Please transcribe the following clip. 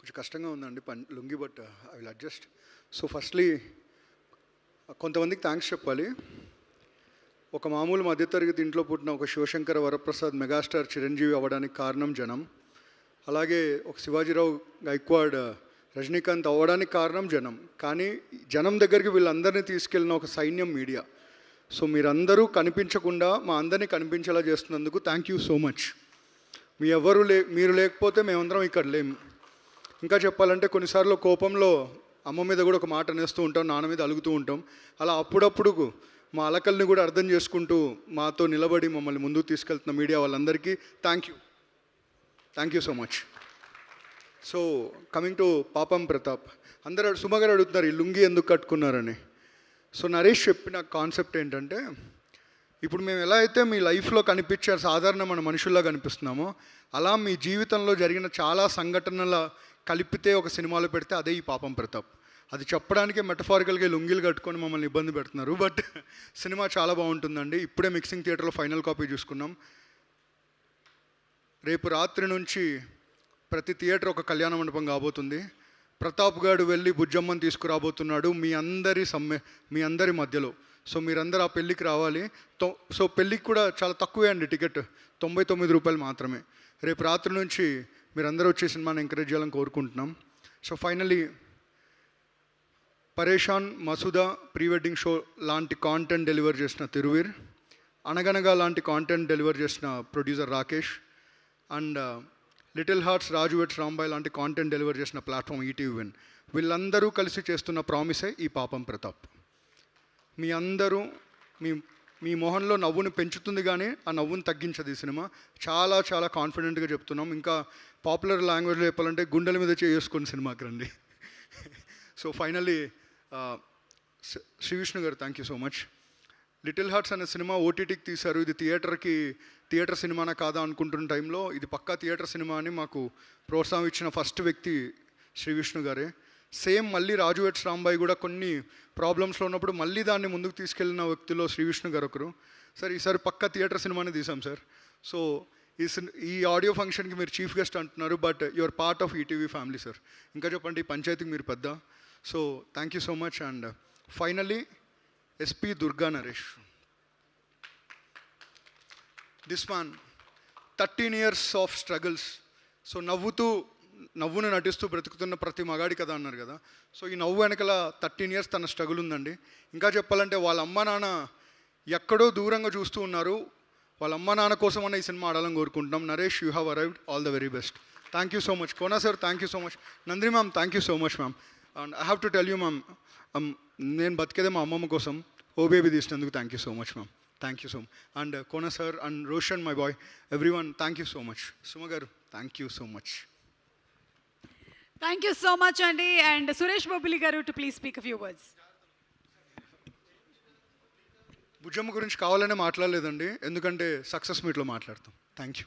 కొంచెం కష్టంగా ఉందండి lungi, but I will adjust. So firstly కొంతమందికి థ్యాంక్స్ చెప్పాలి. ఒక మామూలు మధ్యతరగతి ఇంట్లో పుట్టిన ఒక శివశంకర వరప్రసాద్ మెగాస్టార్ చిరంజీవి అవ్వడానికి కారణం జనం. అలాగే ఒక శివాజీరావు గైక్వాడ్ రజనీకాంత్ అవ్వడానికి కారణం జనం. కానీ జనం దగ్గరికి వీళ్ళందరినీ తీసుకెళ్ళిన ఒక సైన్యం మీడియా. సో మీరందరూ కనిపించకుండా మా అందరినీ కనిపించేలా చేస్తున్నందుకు థ్యాంక్ యూ సో మచ్. మీరు లేకపోతే మేమందరం ఇక్కడ లేము. ఇంకా చెప్పాలంటే కొన్నిసార్లు కోపంలో అమ్మ మీద కూడా ఒక మాట అనేస్తూ ఉంటాం, నాన్న మీద అలుగుతూ ఉంటాం. అలా అప్పుడప్పుడు మా అలకల్ని కూడా అర్థం చేసుకుంటూ మాతో నిలబడి మమ్మల్ని ముందుకు తీసుకెళ్తున్న మీడియా వాళ్ళందరికీ thank you so much. So coming to పాపం ప్రతాప్, అందరూ సుమగారు అడుగుతున్నారు ఈ లుంగి ఎందుకు కట్టుకున్నారని. సో నరేష్ చెప్పిన కాన్సెప్ట్ ఏంటంటే, ఇప్పుడు మేము ఎలా అయితే మీ లైఫ్లో కనిపించే సాధారణమైన మనుషుల్లా కనిపిస్తున్నామో, అలా మీ జీవితంలో జరిగిన చాలా సంఘటనల కలిపితే ఒక సినిమాలో పెడితే అదే ఈ పాపం ప్రతాప్. అది చెప్పడానికే మెటఫారికల్గా లుంగీలు కట్టుకొని మమ్మల్ని ఇబ్బంది పెడుతున్నారు. బట్ సినిమా చాలా బాగుంటుందండి. ఇప్పుడే మిక్సింగ్ థియేటర్లో ఫైనల్ కాపీ చూసుకున్నాం. రేపు రాత్రి నుంచి ప్రతి థియేటర్ ఒక కళ్యాణ మండపం కాబోతుంది. ప్రతాప్ గారు వెళ్ళి బుజ్జమ్మని తీసుకురాబోతున్నాడు మీ అందరి మధ్యలో. సో మీరందరూ ఆ పెళ్ళికి రావాలి. సో పెళ్ళికి కూడా చాలా తక్కువే అండి టికెట్, 99 రూపాయలు మాత్రమే. రేపు రాత్రి నుంచి మీరందరూ వచ్చే సినిమాని ఎంకరేజ్ చేయాలని కోరుకుంటున్నాం. సో ఫైనలీ పరేషాన్, మసూదా, ప్రీ వెడ్డింగ్ షో లాంటి కాంటెంట్ డెలివర్ చేసిన తిరువీర్, అనగనగా లాంటి కాంటెంట్ డెలివర్ చేసిన producer Rakesh, and little hearts, Raju vets Rambai లాంటి కాంటెంట్ డెలివర్ చేసిన ప్లాట్ఫామ్ ఈటీవీ విన్, వీళ్ళందరూ కలిసి చేస్తున్న ప్రామిసే ఈ పాపం ప్రతాప్. మీ అందరూ మీ మొహంలో నవ్వుని పెంచుతుంది కానీ ఆ నవ్వుని తగ్గించదు ఈ సినిమా. చాలా చాలా కాన్ఫిడెంట్గా చెప్తున్నాం. ఇంకా పాపులర్ లాంగ్వేజ్లో చెప్పాలంటే గుండెల మీద చేసుకుని సినిమాకి రండి. సో ఫైనల్లీ శ్రీ విష్ణు గారు thank you so much. Little hearts అనే సినిమా ఓటీటీకి తీశారు. ఇది థియేటర్ సినిమానా కాదా అనుకుంటున్న టైంలో ఇది పక్కా థియేటర్ సినిమా అని మాకు ప్రోత్సాహం ఇచ్చిన ఫస్ట్ వ్యక్తి శ్రీ విష్ణు గారే. సేమ్ మళ్ళీ రాజు వెట్స్ రాంబాయ్ కూడా కొన్ని ప్రాబ్లమ్స్లో ఉన్నప్పుడు మళ్ళీ దాన్ని ముందుకు తీసుకెళ్ళిన వ్యక్తిలో శ్రీ విష్ణు గారు ఒకరు. సార్ ఈసారి పక్కా థియేటర్ సినిమానే తీసాం సార్. సో ఈ ఆడియో ఫంక్షన్కి మీరు చీఫ్ గెస్ట్ అంటున్నారు, but your part of ETV family sir. ఇంకా చెప్పండి, ఈ పంచాయతీకి మీరు పెద్ద. So thank you so much. And finally SP Durga Naresh, this man 13 years of struggles. So నవ్వును నటిస్తూ బ్రతుకుతున్న ప్రతి మగాడి కదా అన్నారు కదా. సో ఈ నవ్వు వెనకల 13 years తన స్ట్రగుల్ ఉందండి. ఇంకా చెప్పాలంటే వాళ్ళ అమ్మ నాన్న ఎక్కడో దూరంగా చూస్తూ ఉన్నారు. వాళ్ళ అమ్మ నాన్న కోసం అన్న ఈ సినిమా ఆడాలని కోరుకుంటున్నాం. Naresh, you have arrived. All the very best. Thank you so much. Kona sir thank you so much. Nandini ma'am thank you so much ma'am. And I have to tell you ma'am, నేను బతికేదే మా అమ్మమ్మ కోసం. ఓ బేబీ తీసినందుకు thank you so much ma'am. Thank you so much. And Kona sir and Roshan my boy, everyone thank you so much. Suma గారు thank you so much. Thank you so much, Andy. And Suresh Bobili garu to please speak a few words. Bujjamma గురించి కావాలనే మాట్లాడలేదండి, ఎందుకంటే success మీట్లో మాట్లాడతాం. Thank you.